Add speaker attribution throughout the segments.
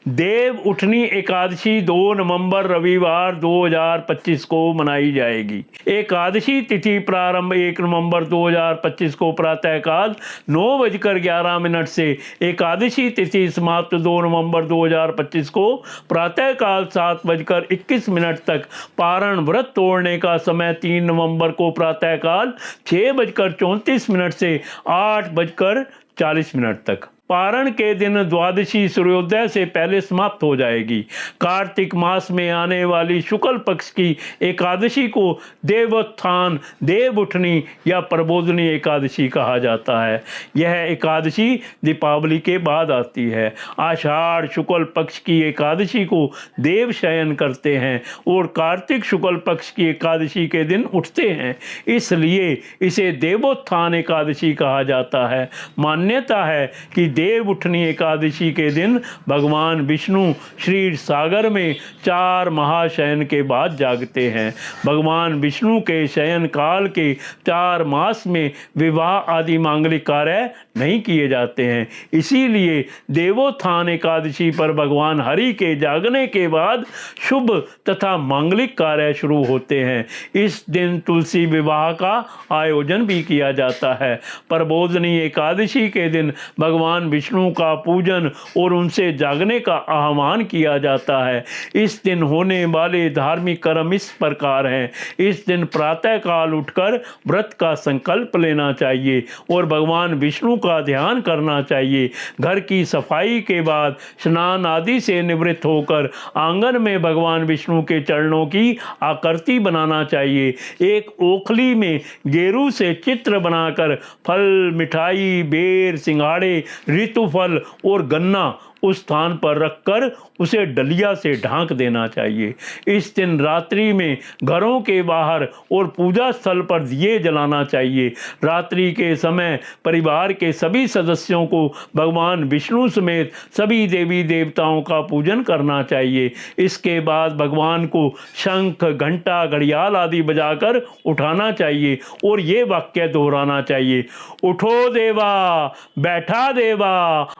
Speaker 1: देव उठनी एकादशी 2 नवंबर रविवार 2025 को मनाई जाएगी। एकादशी तिथि प्रारंभ 1 नवंबर 2025 को प्रातःकाल 9:11 से, एकादशी तिथि समाप्त 2 नवंबर 2025 को प्रातःकाल 7:21 तक। पारण व्रत तोड़ने का समय 3 नवंबर को प्रातःकाल 6:34 से 8:40 तक। पारण के दिन द्वादशी सूर्योदय से पहले समाप्त हो जाएगी। कार्तिक मास में आने वाली शुक्ल पक्ष की एकादशी को देवोत्थान, देव उठनी या प्रबोधनी एकादशी कहा जाता है। यह एकादशी दीपावली के बाद आती है। आषाढ़ शुक्ल पक्ष की एकादशी को देव शयन करते हैं और कार्तिक शुक्ल पक्ष की एकादशी के दिन उठते हैं, इसलिए इसे देवोत्थान एकादशी कहा जाता है। मान्यता है कि देव उठनी एकादशी के दिन भगवान विष्णु क्षीर सागर में 4 महाशयन के बाद जागते हैं। भगवान विष्णु के शयन काल के 4 मास में विवाह आदि मांगलिक कार्य नहीं किए जाते हैं, इसीलिए देवोत्थान एकादशी पर भगवान हरि के जागने के बाद शुभ तथा मांगलिक कार्य शुरू होते हैं। इस दिन तुलसी विवाह का आयोजन भी किया जाता है। प्रबोधनी एकादशी के दिन भगवान विष्णु का पूजन और उनसे जागने का आह्वान किया जाता है। इस दिन होने वाले धार्मिक कर्म इस प्रकार हैं। इस दिन प्रातःकाल उठकर व्रत का संकल्प लेना चाहिए और भगवान विष्णु का ध्यान करना चाहिए। घर की सफाई के बाद स्नान आदि से निवृत्त होकर आंगन में भगवान विष्णु के चरणों की आकृति बनाना चाहिए। एक ओखली में गेरू से चित्र बनाकर फल, मिठाई, बेर, सिंघाड़े, ऋतुफल और गन्ना उस स्थान पर रखकर उसे डलिया से ढांक देना चाहिए। इस दिन रात्रि में घरों के बाहर और पूजा स्थल पर दिए जलाना चाहिए। रात्रि के समय परिवार के सभी सदस्यों को भगवान विष्णु समेत सभी देवी देवताओं का पूजन करना चाहिए। इसके बाद भगवान को शंख, घंटा, घड़ियाल आदि बजाकर उठाना चाहिए और ये वाक्य दोहराना चाहिए। उठो देवा, बैठा देवा,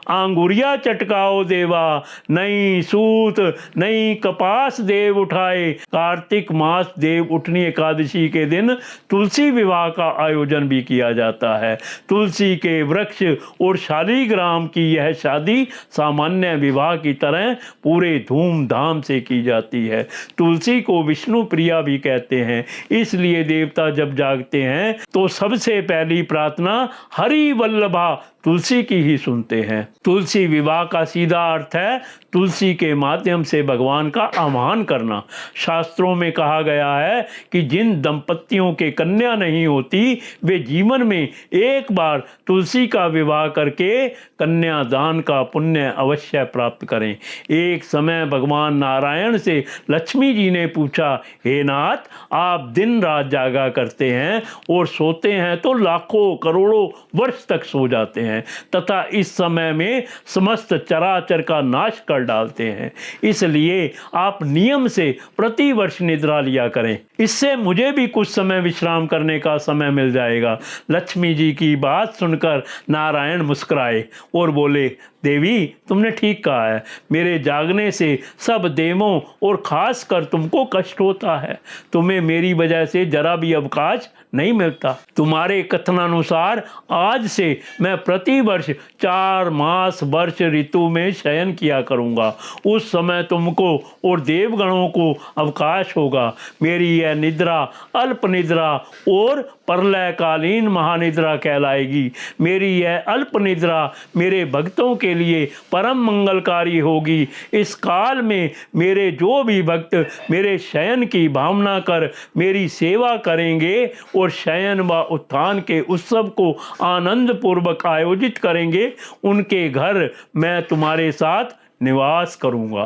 Speaker 1: आंगुरिया चटकाओ देवा, नई सूत नई कपास देव उठाए। कार्तिक मास देव उठनी एकादशी के दिन तुलसी विवाह का आयोजन भी किया जाता है। तुलसी के वृक्ष और शालीग्राम की यह शादी सामान्य विवाह की तरह पूरे धूमधाम से की जाती है। तुलसी को विष्णु प्रिया भी कहते हैं, इसलिए देवता जब जागते हैं तो सबसे पहली प्रार्थना हरि वल्लभा तुलसी की ही सुनते हैं। तुलसी विवाह का सीधा अर्थ है तुलसी के माध्यम से भगवान का आह्वान करना। शास्त्रों में कहा गया है कि जिन दंपतियों के कन्या नहीं होती वे जीवन में एक बार तुलसी का विवाह करके कन्यादान का पुण्य अवश्य प्राप्त करें। एक समय भगवान नारायण से लक्ष्मी जी ने पूछा, हे नाथ, आप दिन रात जागा करते हैं और सोते हैं तो लाखों करोड़ों वर्ष तक सो जाते हैं तथा इस समय में समस्त चराचर का नाश कर डालते हैं, इसलिए आप नियम से प्रतिवर्ष निद्रा लिया करें। इससे मुझे भी कुछ समय विश्राम करने का समय मिल जाएगा। लक्ष्मी जी की बात सुनकर नारायण मुस्कुराए और बोले, देवी, तुमने ठीक कहा है। मेरे जागने से सब देवों और खास कर तुमको कष्ट होता है। तुम्हें मेरी वजह से जरा भी अवकाश नहीं मिलता। तुम्हारे कथनानुसार आज से मैं प्रतिवर्ष 4 मास वर्ष ऋतु में शयन किया करूंगा। उस समय तुमको और देवगणों को अवकाश होगा। मेरी यह निद्रा अल्प निद्रा और प्रलयकालीन महानिद्रा कहलाएगी। मेरी यह अल्प निद्रा मेरे भक्तों के लिए परम मंगलकारी होगी। इस काल में मेरे जो भी भक्त मेरे शयन की भावना कर मेरी सेवा करेंगे और शयन व उत्थान के उत्सव को आनंद पूर्वक आयोजित करेंगे, उनके घर मैं तुम्हारे साथ निवास करूंगा।